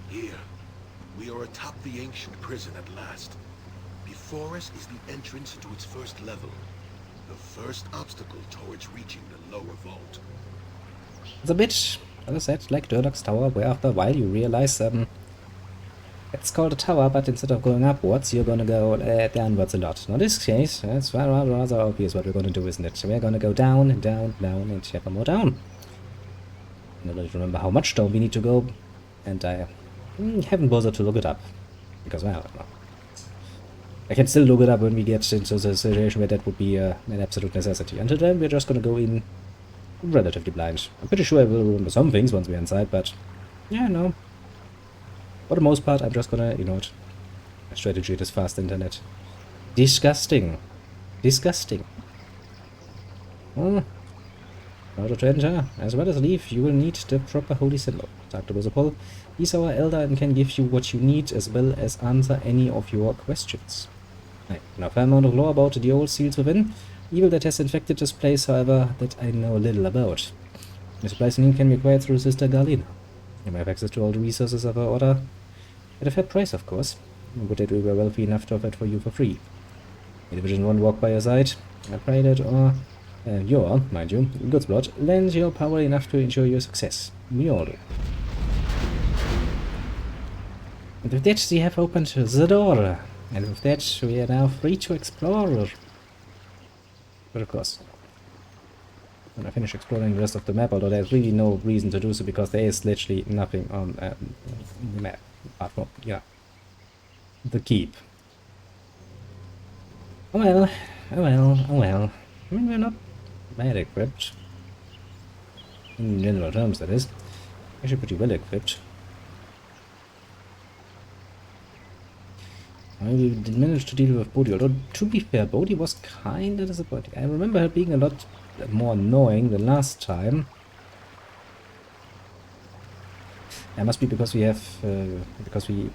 Here, we are atop the ancient prison at last. Before us is the entrance to its first level. The first obstacle towards reaching the lower vault. It's a bit, as I said, like Durlock's tower, where after a while you realize, it's called a tower, but instead of going upwards, you're gonna go downwards a lot. In this case, it's rather obvious what we're gonna do, isn't it? We're gonna go down and down, down, and ever more down. I don't remember how much down we need to go, and I haven't bothered to look it up. Because, well, I don't know. I can still look it up when we get into the situation where that would be an absolute necessity. Until then, we're just gonna go in relatively blind. I'm pretty sure I will remember some things once we're inside, but yeah, no. For the most part, I'm just gonna ignore it. My strategy is fast internet. Disgusting. Disgusting. Oh. In order to enter, as well as leave, you will need the proper holy symbol. Talk to Paul. He's our elder and can give you what you need, as well as answer any of your questions. I know a fair amount of lore about the old seals within. Evil that has infected this place, however, that I know little about. The supplies you need can be acquired through Sister Galina. You may have access to all the resources of our order. At a fair price, of course. Would that we were wealthy enough to offer it for you for free. May Division 1 walk by your side. I pray that your, mind you, God's blood, lends your power enough to ensure your success. We all do. And with that, we have opened the door. And with that, we are now free to explore. But of course, when I finish exploring the rest of the map, although there's really no reason to do so because there is literally nothing on the map apart from, yeah, the keep. Oh well, oh well, oh well. I mean, we're not bad equipped. In general terms, that is. Actually pretty well equipped. We did manage to deal with Bodhi, although to be fair, Bodhi was kinda disappointing. I remember her being a lot more annoying than last time. That must be because we have, because we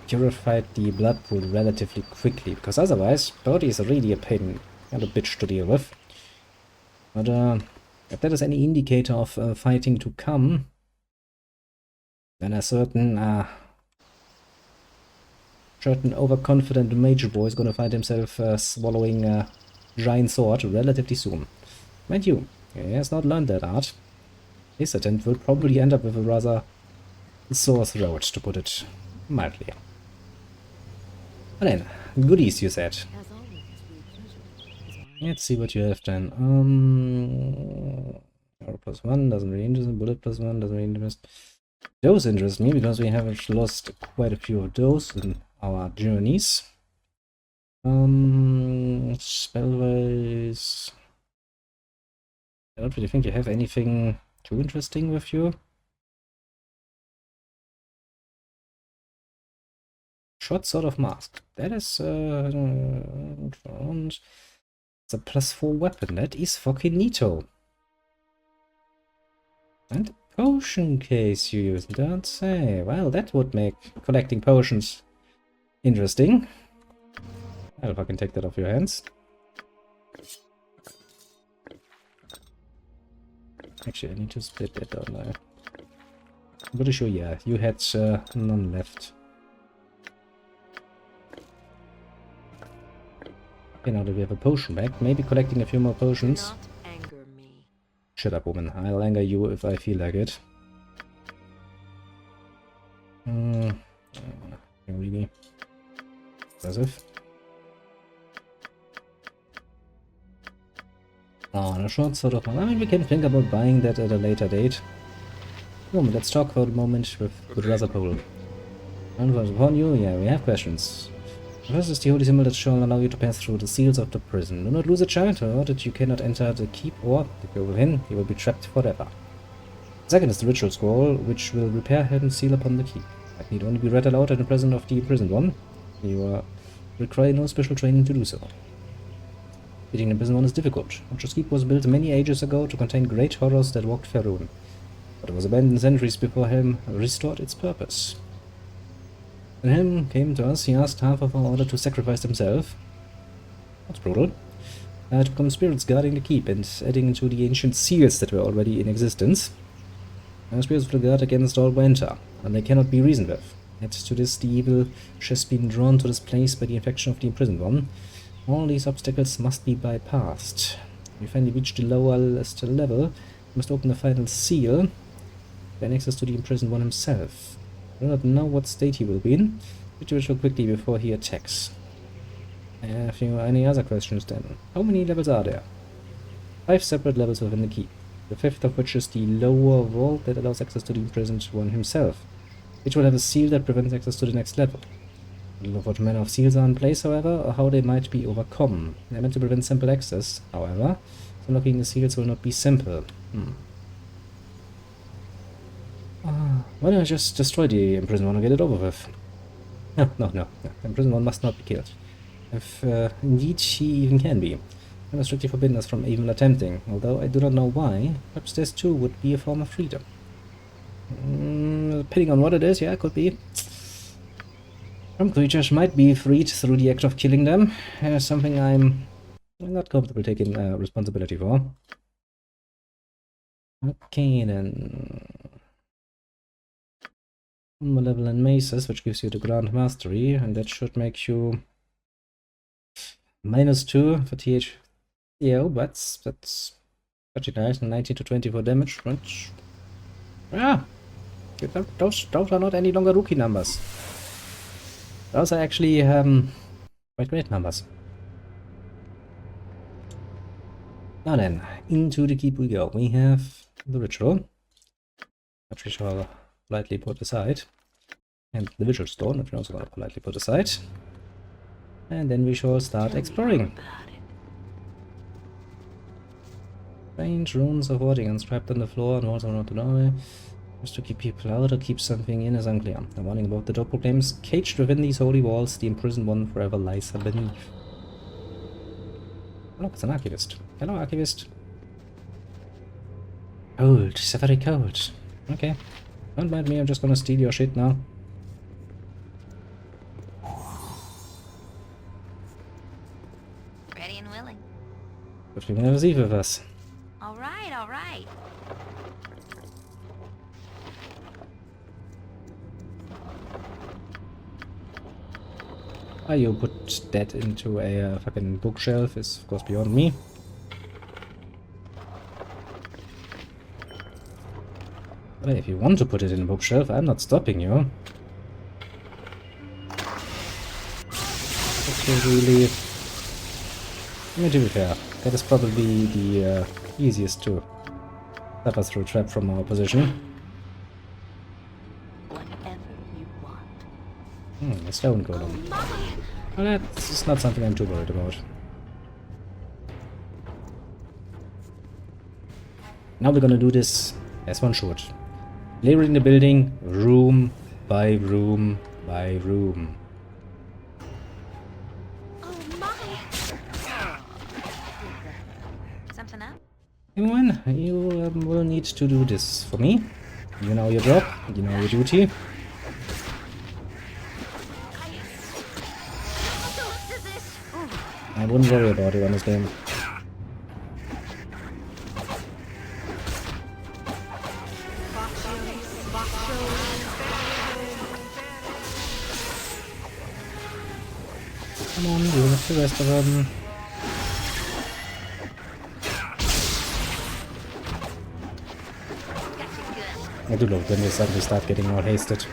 purified the blood pool relatively quickly, because otherwise, Bodhi is really a pain and a bitch to deal with. But, if that is any indicator of fighting to come, then a certain overconfident mage boy is gonna find himself swallowing a giant sword relatively soon. Mind you, he has not learned that art. His attempt will probably end up with a rather sore throat, to put it mildly. But then, goodies, you said. Let's see what you have then. Arrow +1 doesn't really interest me. Bullet +1 doesn't really interest me. Those interest me because we have lost quite a few of those in our journeys. Spellwise. I don't really think you have anything too interesting with you. Short sort of mask. That is it's a +4 weapon. That is fucking neato. And potion case you use, don't say. Well, that would make collecting potions interesting. I'll fucking take that off your hands. Actually, I need to split that down there. I'm pretty sure, yeah, you had none left. Okay, now that we have a potion back, maybe collecting a few more potions. Shut up, woman. I'll anger you if I feel like it. Really impressive. Oh, and a short sort of... I mean, we can think about buying that at a later date. Moment, let's talk for a moment with Razapole. And upon you, yeah, we have questions. First is the holy symbol that shall allow you to pass through the seals of the prison. Do not lose a child, or that you cannot enter the keep, or, if you go within, you will be trapped forever. Second is the ritual scroll, which will repair hidden seal upon the keep. It need only be read aloud in the presence of the imprisoned one. You require no special training to do so. Beating the prison one is difficult. Watcher's Keep was built many ages ago to contain great horrors that walked Faerun, but it was abandoned centuries before Helm restored its purpose. When Helm came to us, he asked half of our order to sacrifice himself. That's brutal. To become spirits guarding the keep and adding to the ancient seals that were already in existence. Spirits will guard against all winter. and they cannot be reasoned with. Add to this the evil which has been drawn to this place by the infection of the imprisoned one. All these obstacles must be bypassed. If you finally reach the lowest level, you must open the final seal, gain access to the imprisoned one himself. I do not know what state he will be in. Read the ritual quickly before he attacks. Have you any other questions then? How many levels are there? 5 separate levels within the keep, the 5th of which is the lower vault that allows access to the imprisoned one himself. Each will have a seal that prevents access to the next level. I don't know what manner of seals are in place, however, or how they might be overcome. They are meant to prevent simple access, however, so unlocking the seals will not be simple. Why don't I just destroy the imprisoned one and get it over with? No. The imprisoned one must not be killed. If indeed she even can be. I was strictly forbidden us from even attempting, although I do not know why. Perhaps this too would be a form of freedom. Depending on what it is, yeah, it could be. Some creatures might be freed through the act of killing them. Something I'm not comfortable taking responsibility for. Okay, then. One more level in Maces, which gives you the Grand Mastery, and that should make you -2 for THO, but that's pretty nice. 19 to 24 damage, which... Yeah! Those are not any longer rookie numbers. Those are actually quite great numbers. Now then, into the keep we go. We have the ritual, which we shall politely put aside, and the visual stone, which we also gotta politely put aside. And then we shall start exploring. Strange runes of wording inscribed on the floor and walls around the doorway. Just to keep people out or keep something in is unclear. The warning about the door proclaims, caged within these holy walls, the imprisoned one forever lies beneath. Oh, look, it's an archivist. Hello, archivist. Cold, it's very cold. Okay. Don't mind me, I'm just gonna steal your shit now. Ready and willing. But we can have a see with us. All right, all right. Why you put that into a fucking bookshelf is of course beyond me. But if you want to put it in a bookshelf, I'm not stopping you. But you really... I mean, to be fair, that is probably the easiest to suffer through trap from our position. Whatever you want. A stone golem. Well, that's not something I'm too worried about. Now we're gonna do this as one should. Layering the building room by room by room. Oh my! Something up? Anyone, you will need to do this for me. You know your job, you know your duty. I wouldn't worry about it, honestly. Come on, deal with the rest of them. I do love when they suddenly start getting more hasted.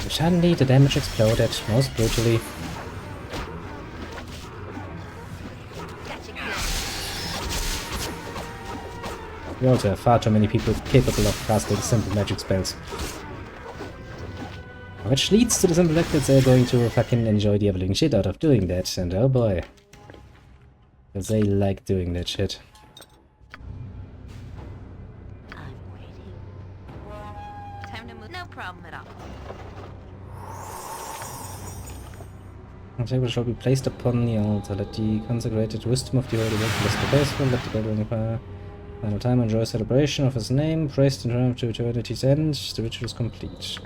And suddenly the damage exploded, most brutally. We also have far too many people capable of casting simple magic spells. Which leads to the simple fact that they're going to fucking enjoy the ever-living shit out of doing that, and oh boy. Because they like doing that shit. I'm waiting. Time to move. No problem at all. The table shall be placed upon the altar. Let the consecrated wisdom of the Holy One bless the faithful. Let the gathering fire. Final time enjoy celebration of his name. Praised and triumph to eternity's end. The ritual is complete.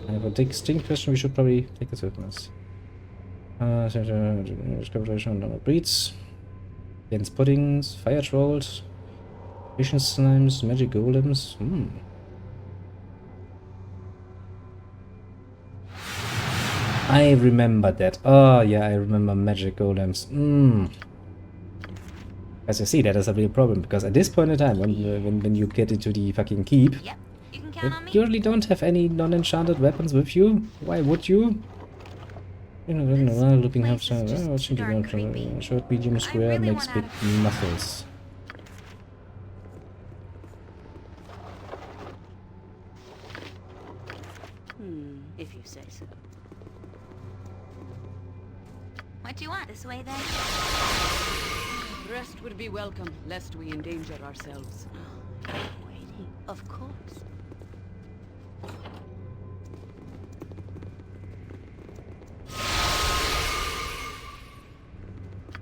I have a distinct question. We should probably take this with us. Celebration of breeds. Against puddings. Fire trolls. Vision slimes. Magic golems. I remember that. Oh, yeah, I remember magic golems. As you see, that is a real problem, because at this point in time, when you get into the fucking keep, Yep, you can you count on me. usually don't have any non-enchanted weapons with you. Why would you? Looking half place is just too darn creepy. short, medium, I square, really makes want big out of- muscles. If you say so. What do you want? This way, then? Rest would be welcome, lest we endanger ourselves. Waiting. Of course.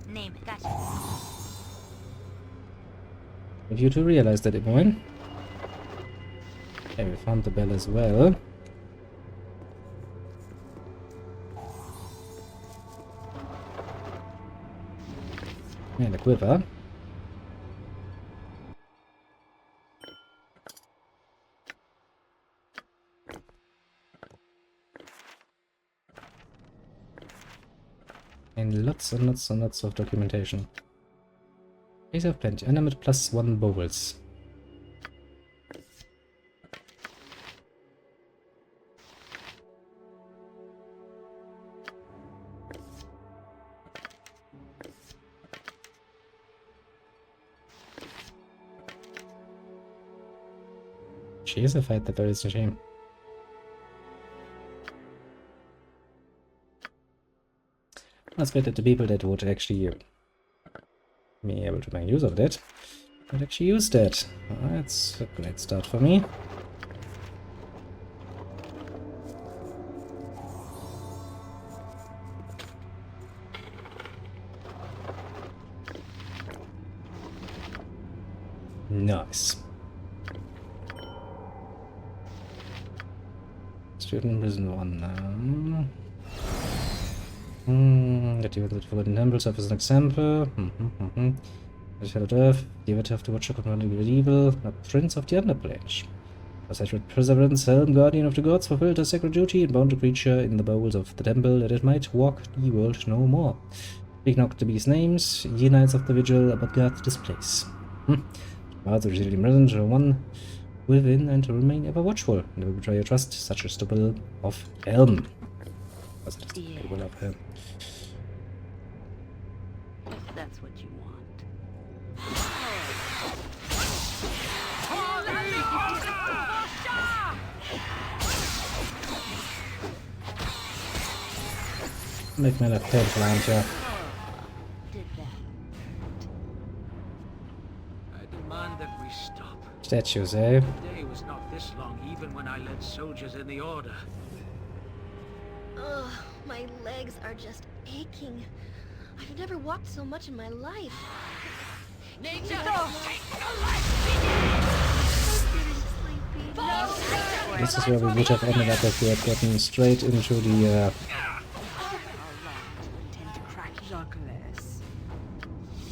Name it. Gotcha. If you to realize that, Imoen. Okay, we found the bell as well. And a quiver. And lots and lots and lots of documentation. These have plenty. Animate +1 bowls. She is a fight that there is a shame. Let's get at the people that would actually be able to make use of that. Would actually use that. That's a great start for me. Nice. Student prison 1 now. That you would forgotten temple serve as an example. The Shadow Earth, you would have to watch out concerning evil, a prince of the underplane. A sacred perseverance, helm guardian of the gods, fulfilled a sacred duty and bound a creature in the bowels of the temple that it might walk the world no more. Speak not the beast's names, ye knights of the vigil, but guard this place. Guards are received present, one within, and to remain ever watchful. Never betray your trust, such is the will of Helm. Was it the will of Helm? If that's what you want. Make me a painful, aren't you? Did that. I demand that we stop. Statues, eh? The day was not this long, even when I led soldiers in the order. Ugh, my legs are just aching. I've never walked so much in my life. This is where we would have ended up if we had gotten straight into the Intend to crack Jacques.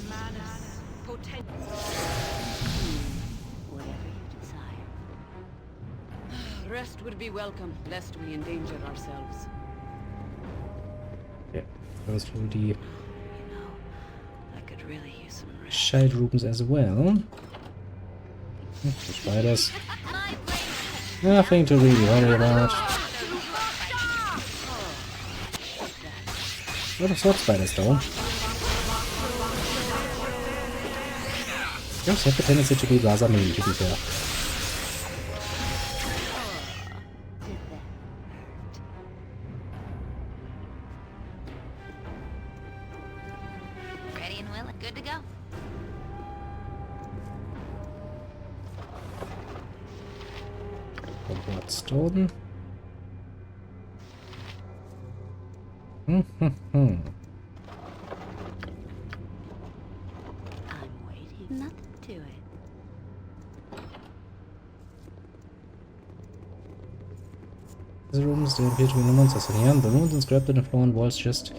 Manus. Potential. Whatever you desire. Rest would be welcome, lest we endanger ourselves. goes through the You know, I could really use some rest. shade rooms as well. The spiders. My brain. Nothing to really worry about. A lot of sword spiders though. Those have the tendency to be rather mean, to be fair. Did that hurt? Ready and willing. Good to go. Bloodstone. I'm waiting. Nothing to it. These rooms, there appear to be no monsters in here. The runes inscribed on the floor and walls just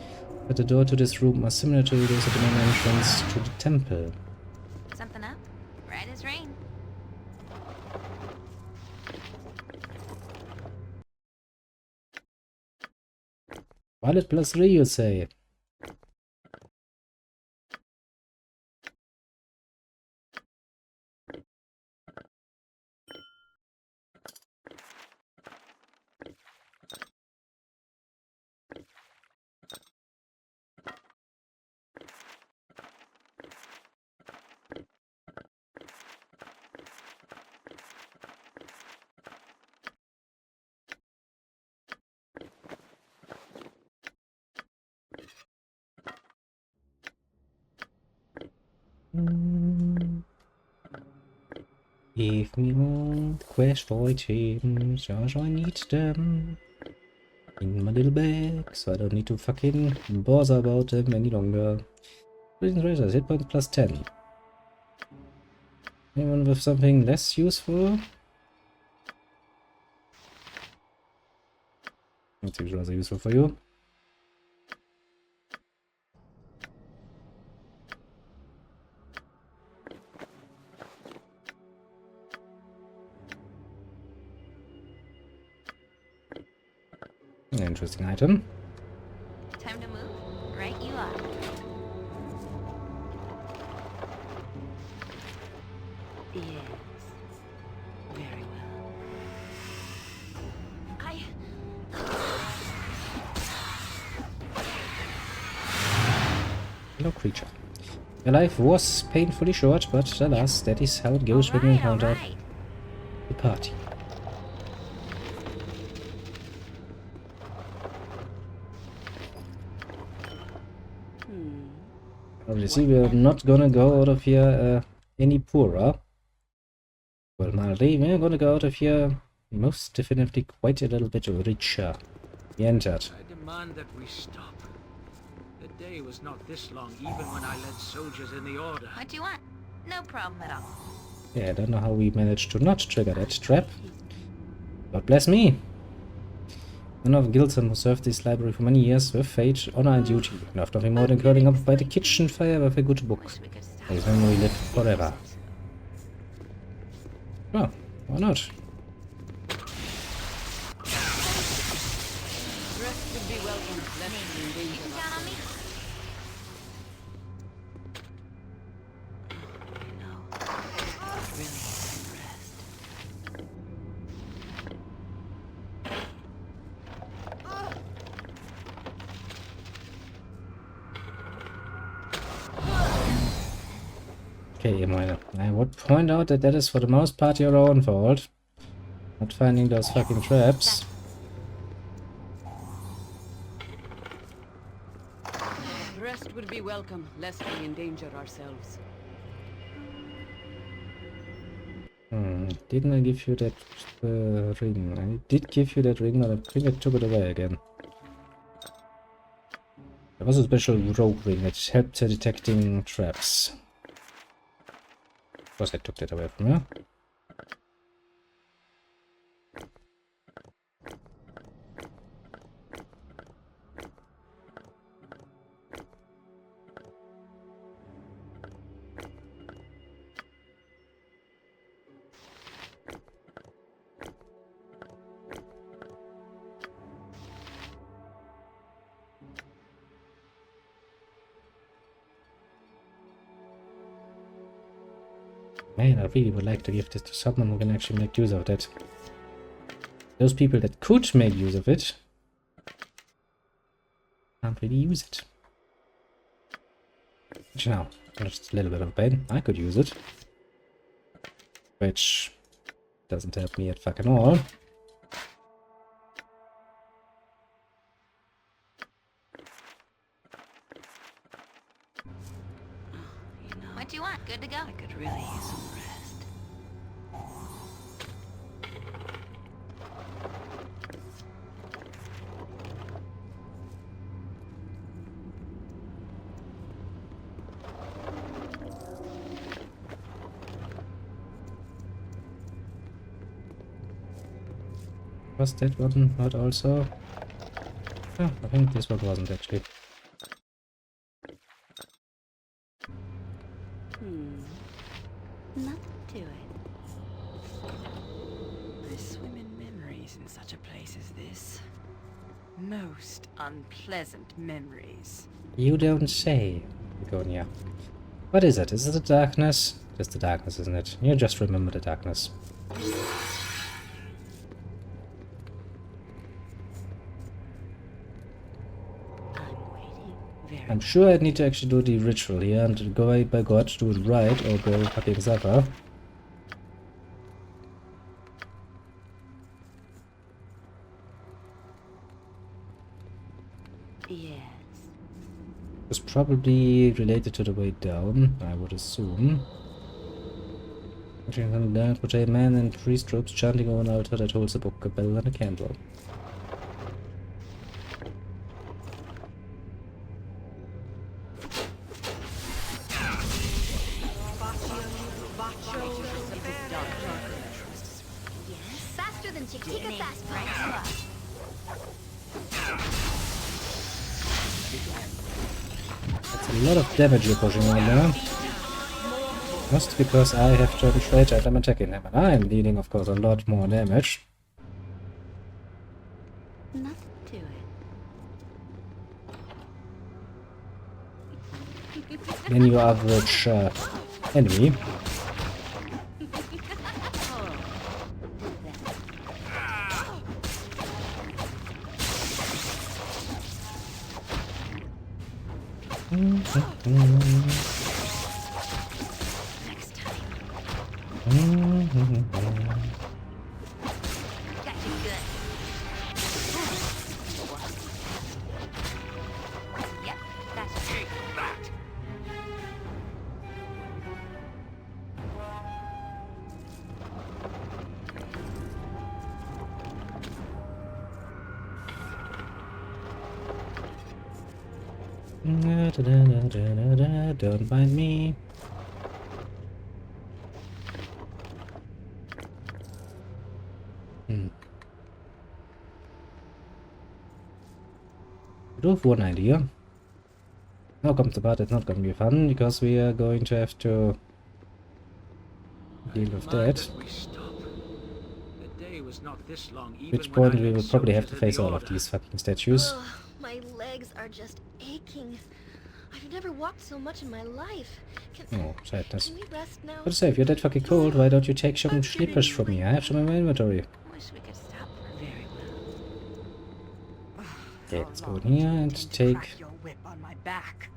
at the door to this room are similar to those at the main entrance to the temple. Something up? Right as rain. Pilot plus 3, you say? If me want quest items, Josh, I need them in my little bag, so I don't need to fucking bother about them any longer. Prison treasures, hit points plus 10. Anyone with something less useful? That seems rather useful for you. Interesting item. Time to move? Right you are. Yes. Very well. Hello, creature. Your life was painfully short, but alas, that is how it goes when you encounter Alright. the party. Obviously, we're not gonna go out of here any poorer. Well, mildly, we're gonna go out of here most definitely quite a little bit richer. We entered. I demand that we stop. The day was not this long, even when I led soldiers in the Order. What do you want? No problem at all. Yeah, I don't know how we managed to not trigger that trap. God bless me. One of Gilson who served this library for many years with faith, honor and duty, loved nothing more than curling up by the kitchen fire with a good book. Wish we could stop. His memory lived forever. Well, why not? Rest would be welcome. Let me You engage can count on me. really some rest. Okay, Emile. I would point out that that is for the most part your own fault. Not finding those fucking traps. Rest would be welcome, lest we endanger ourselves. Didn't I give you that ring? I did give you that ring, but I think I took it away again. There was a special rogue ring that helped detecting traps. Of course I took that away from her. Man, I really would like to give this to someone who can actually make use of that. Those people that could make use of it can't really use it. Which now, just a little bit of pain. I could use it. Which doesn't help me at fucking all. What do you want? Good to go. I could really use some rest. Was that one not also? Yeah, I think this one wasn't actually. Nothing to it. I swim in memories in such a place as this. Most unpleasant memories. You don't say, Begonia. What is it? Is it the darkness? It's the darkness, isn't it? You just remember the darkness. I'm waiting. Very I'm sure I need to actually do the ritual here and go by God, do it right or go fucking suffer. yes. It's probably related to the way down, I would assume. You can learn portray a man in priest robes chanting over an altar that holds a book, a bell, and a candle. Yes, faster than Chiquita fastball. That's a lot of damage you're pushing on there. Just because I have German Rage and I'm attacking him. And I'm dealing, of course, a lot more damage. Nothing to it. Than your average enemy. Next time. Got you good. Yep, that's true. Don't mind me. I do have one idea. Now comes the part that's not going to be fun, because we are going to have to deal with that. We stop. The day was not this long, At even which when point I we led will probably have soldiers to of face the all of Order. these fucking statues. Ugh, my legs are just aching. I've never walked so much in my life. Oh, sadness. Can we rest now? But say, if you're that fucking cold, why don't you take some sleepers from me? I have some in my inventory. Wish we could stop for very well. Okay, How let's go long in here do you and intend to take crack your whip on my back?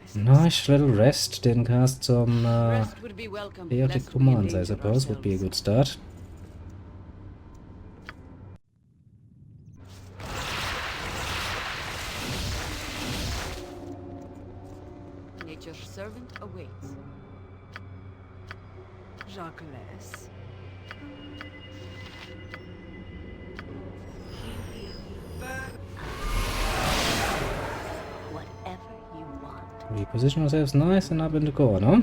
I suppose nice little rest, then cast some rest would be welcome, chaotic lest we commands, I endanger suppose, would be a ourselves. good start. Nature's servant awaits. Jacques. Whatever you want. We position ourselves nice and up in the corner.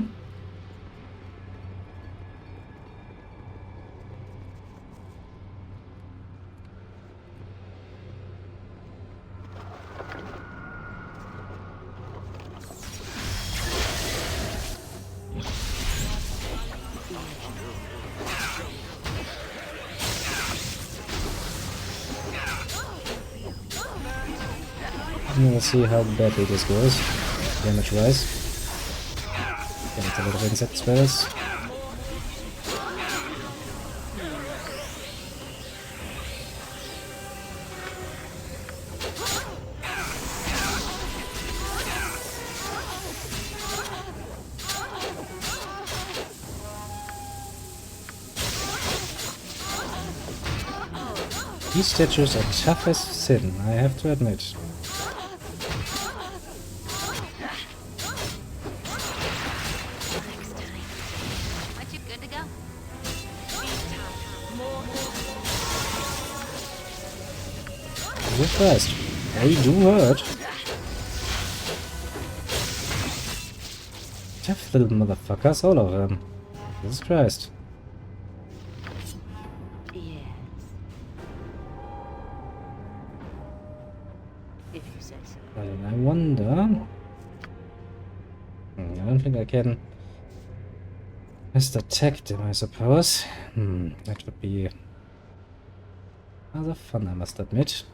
And we'll see how badly this goes, damage-wise. Get a lot of insect spells. These statues are tough as sin, I have to admit. Next time. Aren't you good to go? Jesus Christ, they do hurt. Tough little motherfuckers, all of them. Jesus Christ. Yes. If you say so. Well, I wonder... I don't think I can just attack them, I suppose. That would be rather fun, I must admit.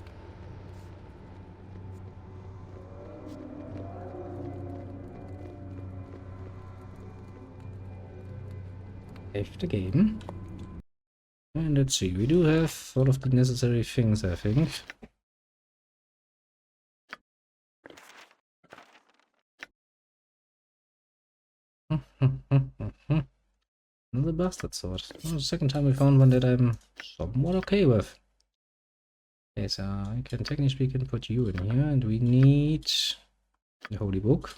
Save the game. And let's see, we do have all of the necessary things, I think. Another bastard sword. Well, the second time we found one that I'm somewhat okay with. Okay, so I can technically speaking put you in here, and we need the holy book.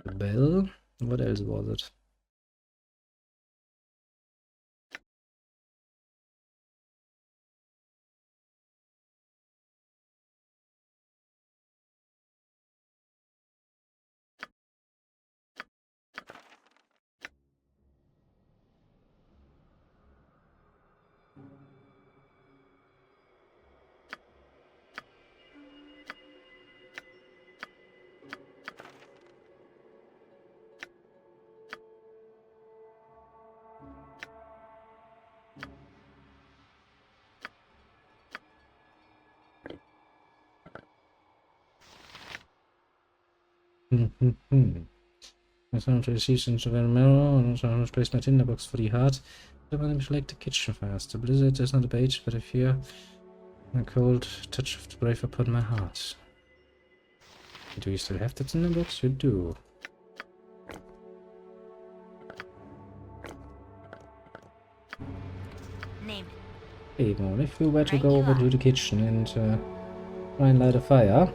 The bell. What else was it? I found to receive into the mirror and also replace my tinderbox for the heart. I want to select the kitchen first. The blizzard is not a bait, but I fear a cold touch of the brave upon my heart. Do you still have the tinderbox? You do. Name it. Hey, well, if we were to Right go you over are. to the kitchen and try and light a fire.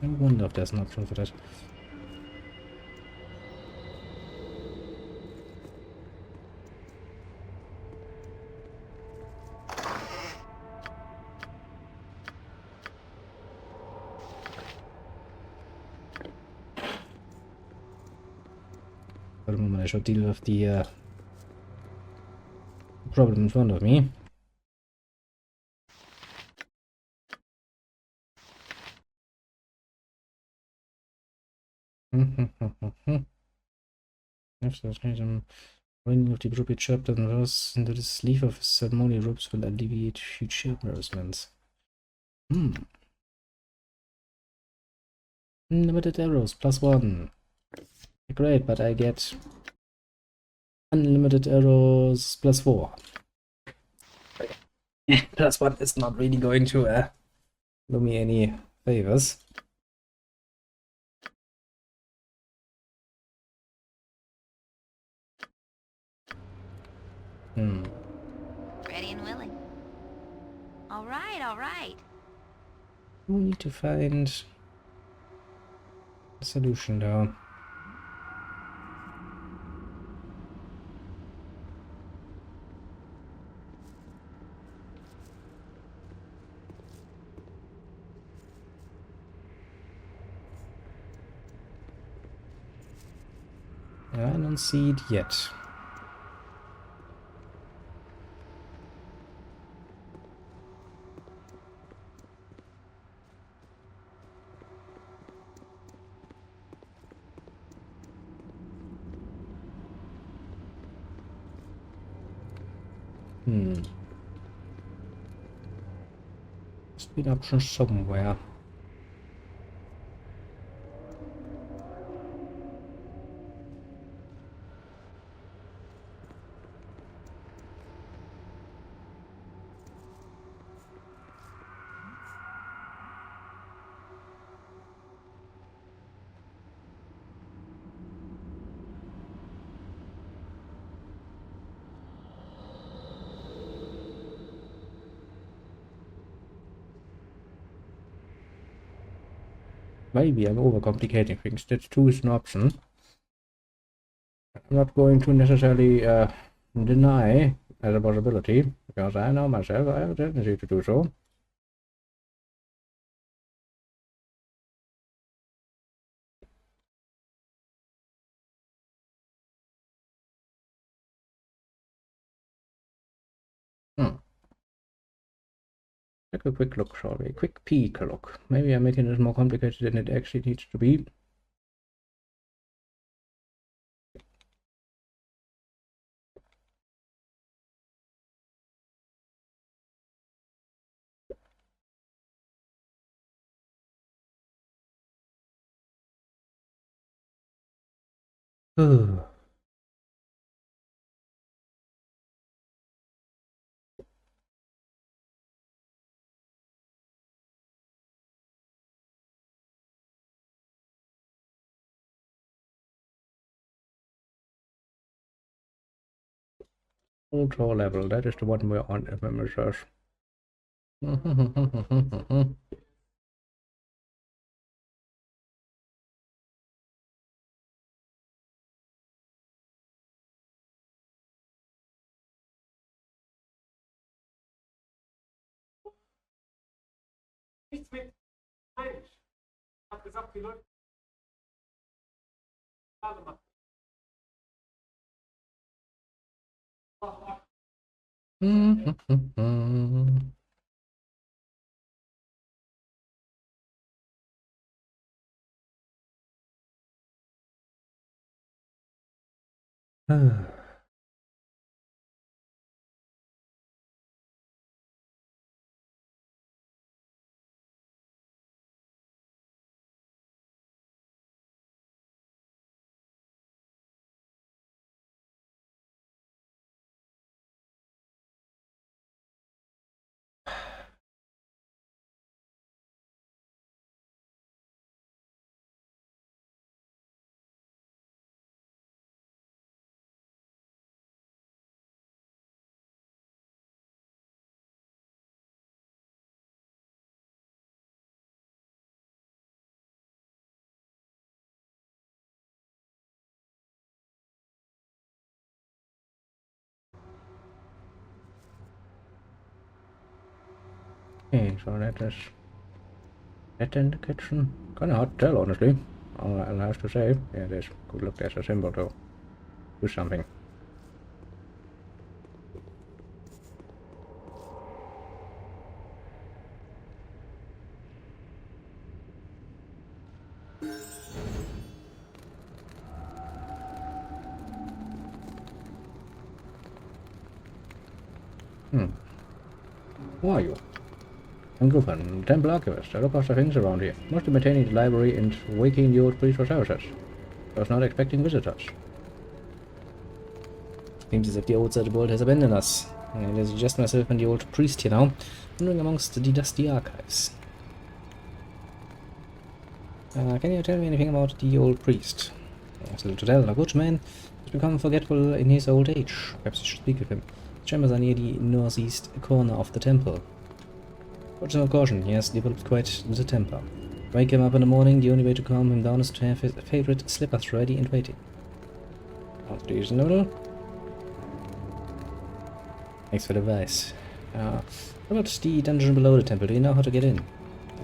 I wonder if there's an option for that. For the moment, I should deal with the problem in front of me. If there's some bringing of the appropriate chapter and verse into the sleeve of ceremonial robes will alleviate future embarrassments. Unlimited arrows, +1. Great, but I get unlimited arrows +4. +1 is not really going to do me any favors. Ready and willing. All right, all right. We need to find a solution though. I don't see it yet. Must be an option somewhere. Maybe I'm overcomplicating things. That too is an option. I'm not going to necessarily deny as a possibility, because I know myself I have a tendency to do so. Take a quick look, shall we? Quick peek look. Maybe I'm making it more complicated than it actually needs to be. Ooh. Ultra level, that is the one we're on, if memory serves. Okay, so that is that in the kitchen. Kinda hard to tell, honestly. I'll have to say. Yeah, it is. Good look, there's a symbol to do something. Who are you? I'm Griffin, Temple Archivist. I look after things around here. Mostly maintaining the library and waking the old priest for services. I was not expecting visitors. Seems as if the old Sergeant has abandoned us. I suggest myself and the old priest here now, wandering amongst the dusty archives. Can you tell me anything about the old priest? As little to tell, a good man has become forgetful in his old age. Perhaps you should speak with him. His chambers are near the northeast corner of the temple. Personal caution, he has developed quite the temper. Wake him up in the morning, the only way to calm him down is to have his favorite slippers ready and waiting. Sounds reasonable. Thanks for the advice. What about the dungeon below the temple? Do you know how to get in?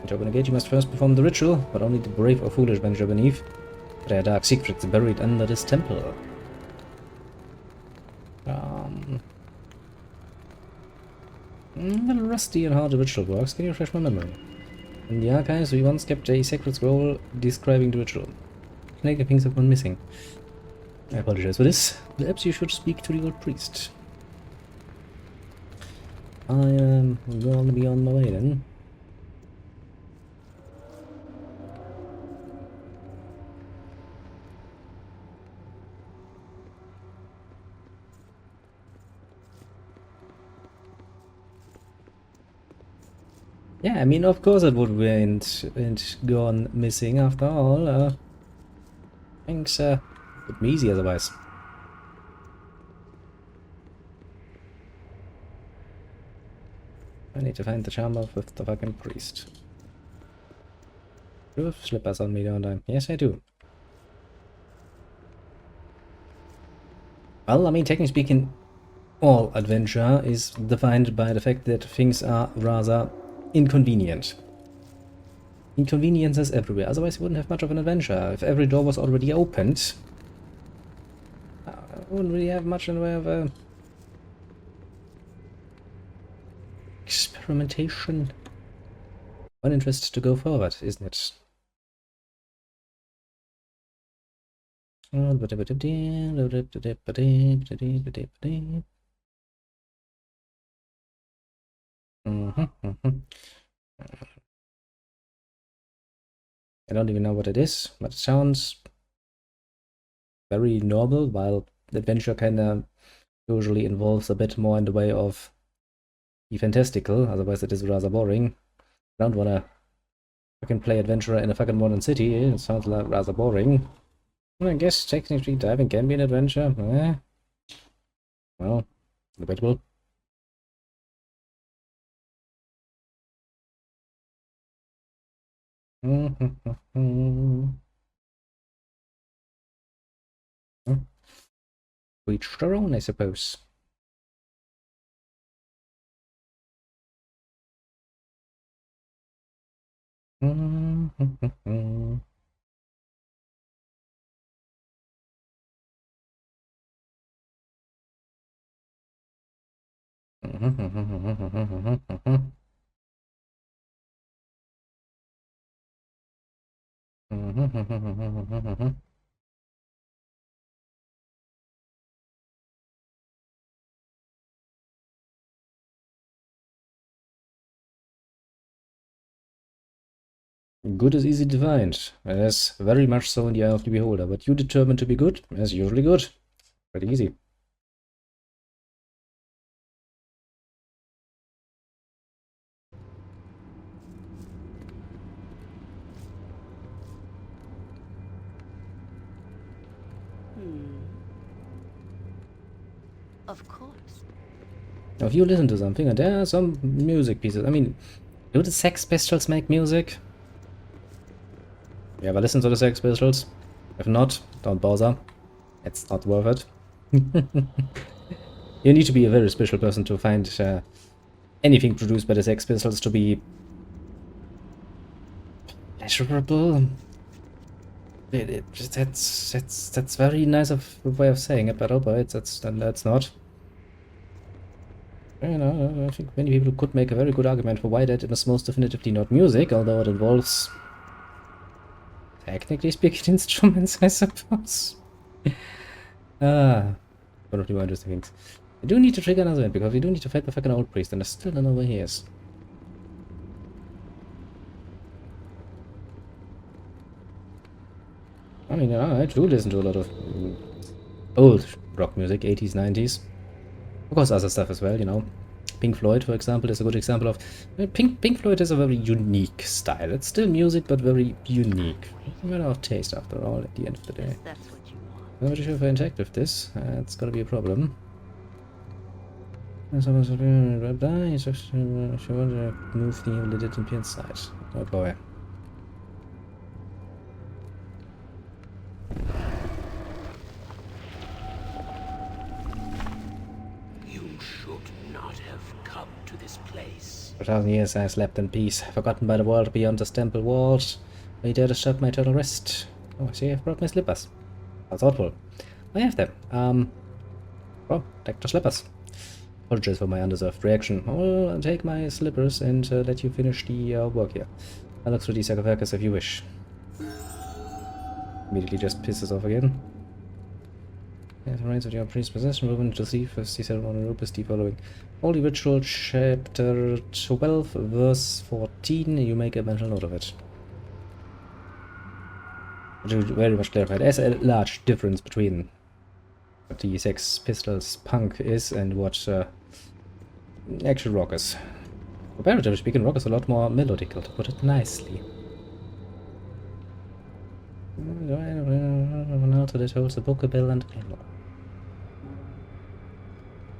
To open a gate, you must first perform the ritual, but only the brave or foolish venture beneath. There are dark secrets buried under this temple. A little rusty on how the ritual works. Can you refresh my memory? In the archives, we once kept a sacred scroll describing the ritual. Many things have gone missing. I apologize for this. Perhaps you should speak to the old priest. I am going to be on my way then. Yeah, I mean, of course it would be and gone missing after all. Things would be easy otherwise. I need to find the chamber with the fucking priest. You have slippers on me, don't I? Yes, I do. Well, I mean, technically speaking, all adventure is defined by the fact that things are rather inconvenient. Inconveniences everywhere, otherwise you wouldn't have much of an adventure. If every door was already opened, I wouldn't really have much in the way of experimentation. One interest to go forward, isn't it? I don't even know what it is, but it sounds very normal, while adventure kinda usually involves a bit more in the way of the fantastical, otherwise it is rather boring. I don't wanna fucking play adventurer in a fucking modern city, it sounds like rather boring. Well, I guess technically diving can be an adventure, well, debatable. Each their own, I suppose. Good is easy to find, as very much so in the eye of the beholder. But you determine to be good, as usually good. Pretty easy. Of course. Now, if you listen to something, and there are some music pieces. I mean, do the Sex Pistols make music? You ever listen to the Sex Pistols? If not, don't bother. It's not worth it. You need to be a very special person to find anything produced by the Sex Pistols to be pleasurable. That's very nice of a way of saying it, but albeit that's not. You know, I think many people could make a very good argument for why that is most definitively not music, although it involves, technically speaking, instruments, I suppose. One of the more interesting things. I do need to trigger another event, because we do need to fight the fucking old priest, and I still don't know where he is. I mean, I do listen to a lot of old rock music, 80s, 90s. Of course, other stuff as well, you know. Pink Floyd, for example, is a good example of... Pink Floyd is a very unique style. It's still music, but very unique. A matter of taste, after all, at the end of the day. That's what you want. I'm not sure if I interact with this. It's gonna be a problem. She wants to move the legit inside. Oh boy. You should not have come to this place. For 1,000 years I slept in peace, forgotten by the world beyond the temple walls. I dare disturb my eternal rest. Oh, I see I've brought my slippers. How thoughtful. I have them. Oh, take the slippers. Apologies for my undeserved reaction. I'll take my slippers and let you finish the work here. I'll look through the sarcophagus if you wish. Immediately just pisses off again. Yes, the rites of your priest's possession, moving to see first the ceremonial rope is the following. Holy Ritual, chapter 12, verse 14, you make a mental note of it. Which is very much clarified. There's a large difference between what the Sex Pistols punk is and what actual rock is. Comparatively speaking, rock is a lot more melodical, to put it nicely. An altar that holds a book, a bell, and a pillow.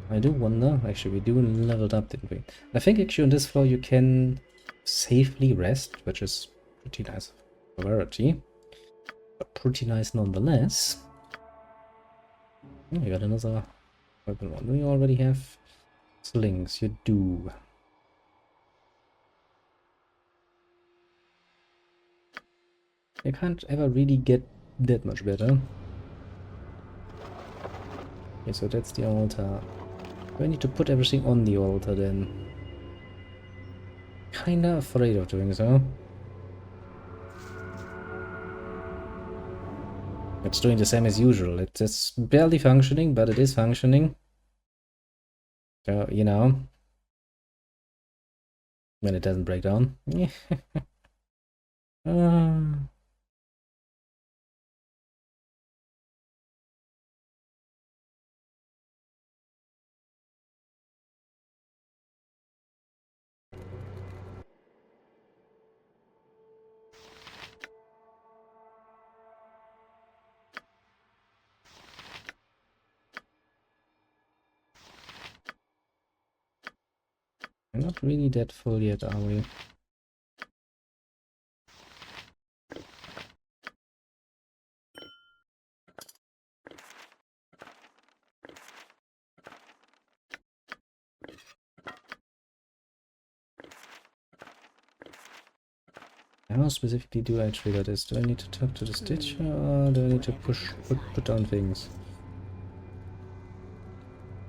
I do wonder, actually we do leveled up, didn't we? I think actually on this floor you can safely rest, which is pretty nice variety. But pretty nice nonetheless. Oh, you got another weapon one. Do you already have slings? You do. You can't ever really get that much better. Okay, so that's the altar. I need to put everything on the altar then. Kinda afraid of doing so. It's doing the same as usual. It's barely functioning, but it is functioning. So, you know. When it doesn't break down. We're not really that full yet, are we? How specifically do I trigger this? Do I need to talk to the Stitcher or do I need to put down things?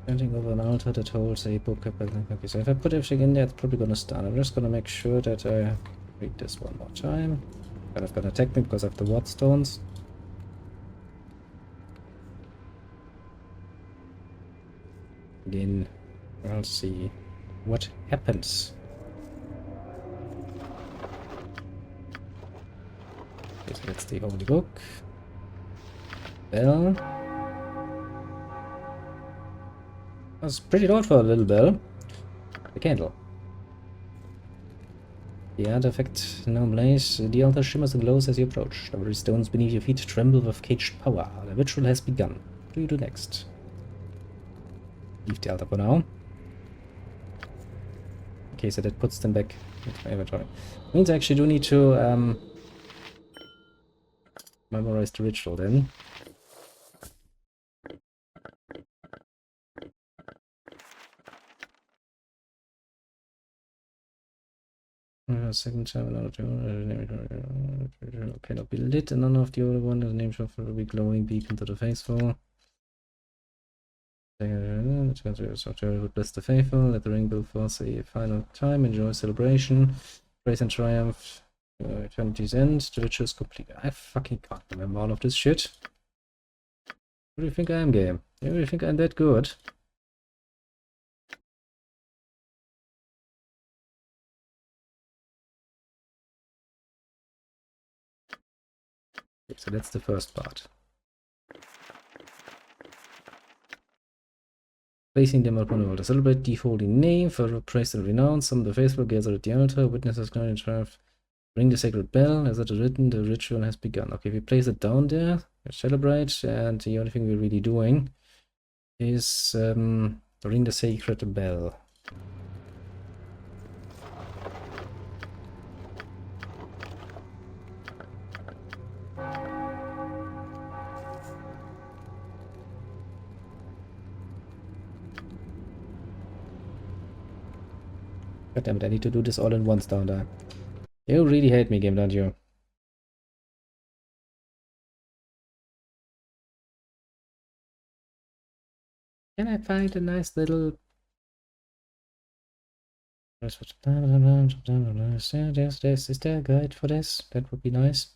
Standing over an altar that holds a book. Okay, so if I put everything in there, it's probably gonna start. I'm just gonna make sure that I read this one more time. But I've got to attack me because of the ward stones. Again, I'll see what happens. Okay, so that's the holy book. Bell. That's pretty loud for a little bell. The candle. The artifact now blaze. The altar shimmers and glows as you approach. The very stones beneath your feet tremble with caged power. The ritual has begun. What do you do next? Leave the altar for now. Okay, so that puts them back into my inventory. Means I actually do need to memorize the ritual then. Second time, another cannot be lit, and none of the other one. The name shall be glowing beacon to the faithful. Software would bless the faithful. Let the ring build forth a final time. Enjoy celebration, praise and triumph. Eternity's end. The ritual is complete. I fucking can't remember all of this shit. What do you think I am, game? Do you think I'm that good? Okay, so that's the first part. Placing them upon the altar. Celebrate the holy name, further praise and renown. Some of the faithful gather at the altar. Witnesses glory and triumph. Ring the sacred bell. As it is written, the ritual has begun. Okay, we place it down there. We celebrate, and the only thing we're really doing is ring the sacred bell. God damn it, I need to do this all in once, don't I? You really hate me, game, don't you? Can I find a nice little... Is there a guide for this? That would be nice.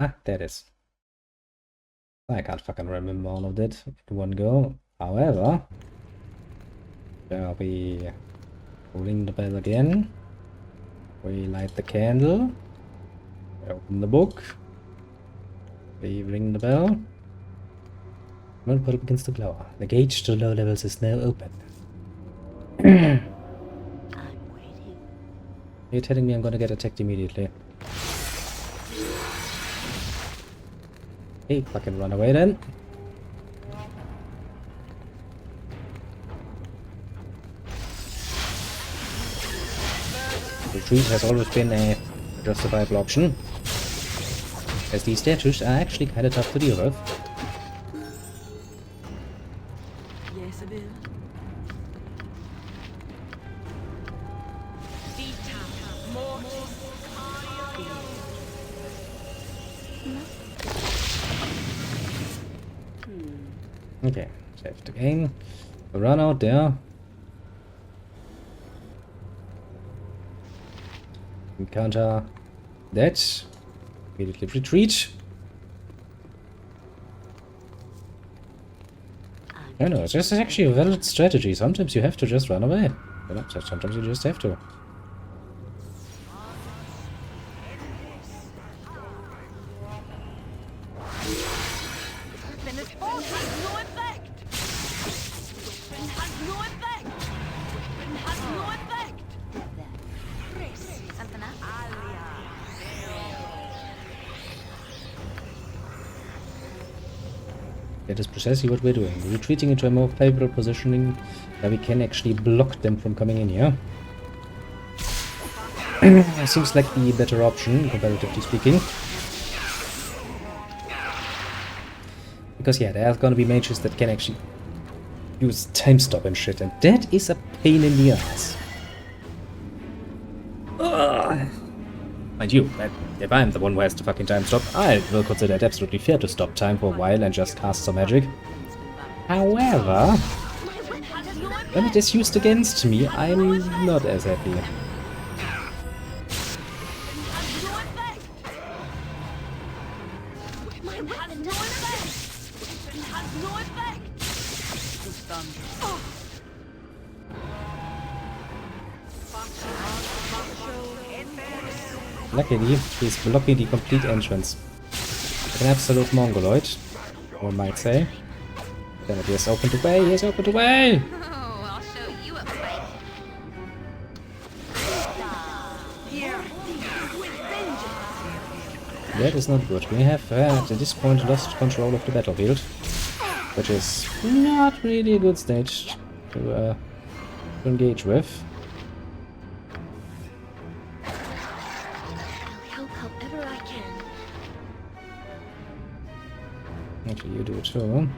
Ah, there it is. I can't fucking remember all of that in one go. However, I'll be holding the bell again. We light the candle. We open the book. We ring the bell. One portal begins to glow. The gate to low levels is now open. I'm waiting. You're telling me I'm gonna get attacked immediately. Hey, fucking run away then. Retreat has always been a justifiable option, as these statues are actually kinda tough to deal with. Yes, Abil. Okay, save the game. Run out there. Encounter that. Immediately retreat. I know, this is actually a valid strategy. Sometimes you have to just run away. You know, sometimes you just have to. Then this bolt has no effect! It has no effect! It has no effect! Something That is precisely what we're doing. We're retreating into a more favorable positioning where we can actually block them from coming in here. Seems like the better option, comparatively speaking. Because yeah, there are gonna be mages that can actually use time stop and shit, and that is a pain in the ass. Ugh. Mind you, if I'm the one who has to fucking time stop, I will consider it absolutely fair to stop time for a while and just cast some magic. However, when it is used against me, I'm not as happy. Luckily, he's blocking the complete entrance. Like an absolute mongoloid, one might say. Then he has opened the way, he has opened the way! Oh, I'll show you a fight. That is not good. We have, at this point, lost control of the battlefield. Which is not really a good stage to engage with. I'll help however I can. Actually, you do it too.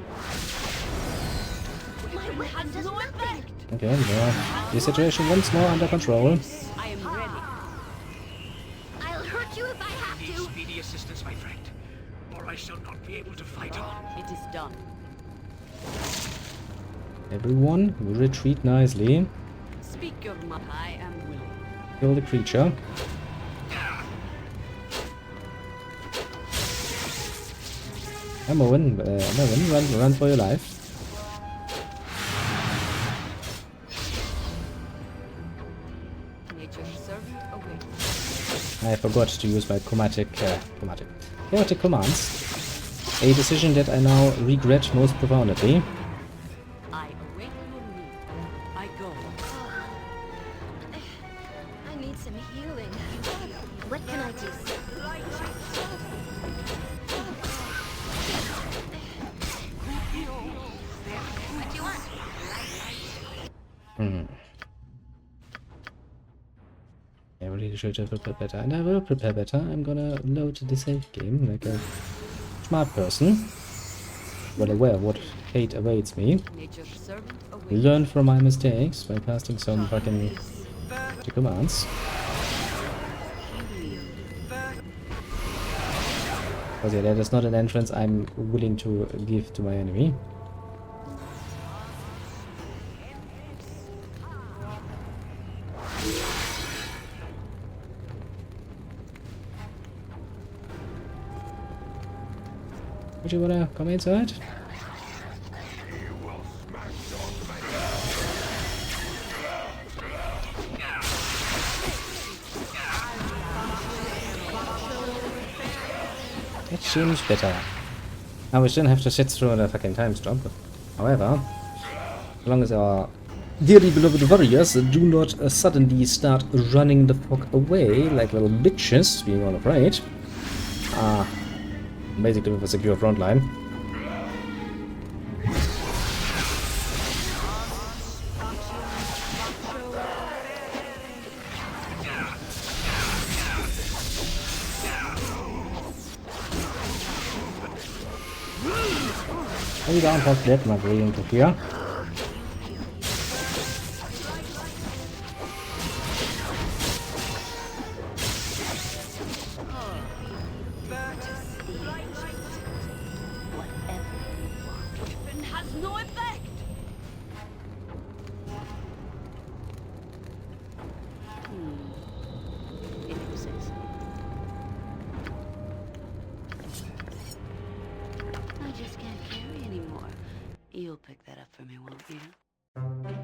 My weapon does nothing. Okay, yeah. The situation once more under control. I am ready. I'll hurt you if I have Need to. speedy assistance, my friend, or I shall not be able to fight on. It is done. Everyone, retreat nicely. Speak your mind. I am willing. Kill the creature. I'm Owen, run for your life. Nature's servant awaits. I forgot to use my chaotic commands. A decision that I now regret most profoundly. I await your need. I go. I need some healing. What can I do? What do you want? I really should have prepared better, and I will prepare better. I'm gonna load the save game like a smart person. Well aware of what fate awaits me. Nature's servant awaits. Learn from my mistakes by casting some fucking commands. Because yeah, that is not an entrance I'm willing to give to my enemy. Would you wanna come inside? That seems better. Now we shouldn't have to sit through the fucking time stop. However, as long as our dearly beloved warriors do not suddenly start running the fuck away like little bitches, being all afraid. Basically with a secure front line. We don't have that much reason to fear. Weapon has no effect. If you say so. I just can't carry anymore. You'll pick that up for me, won't you?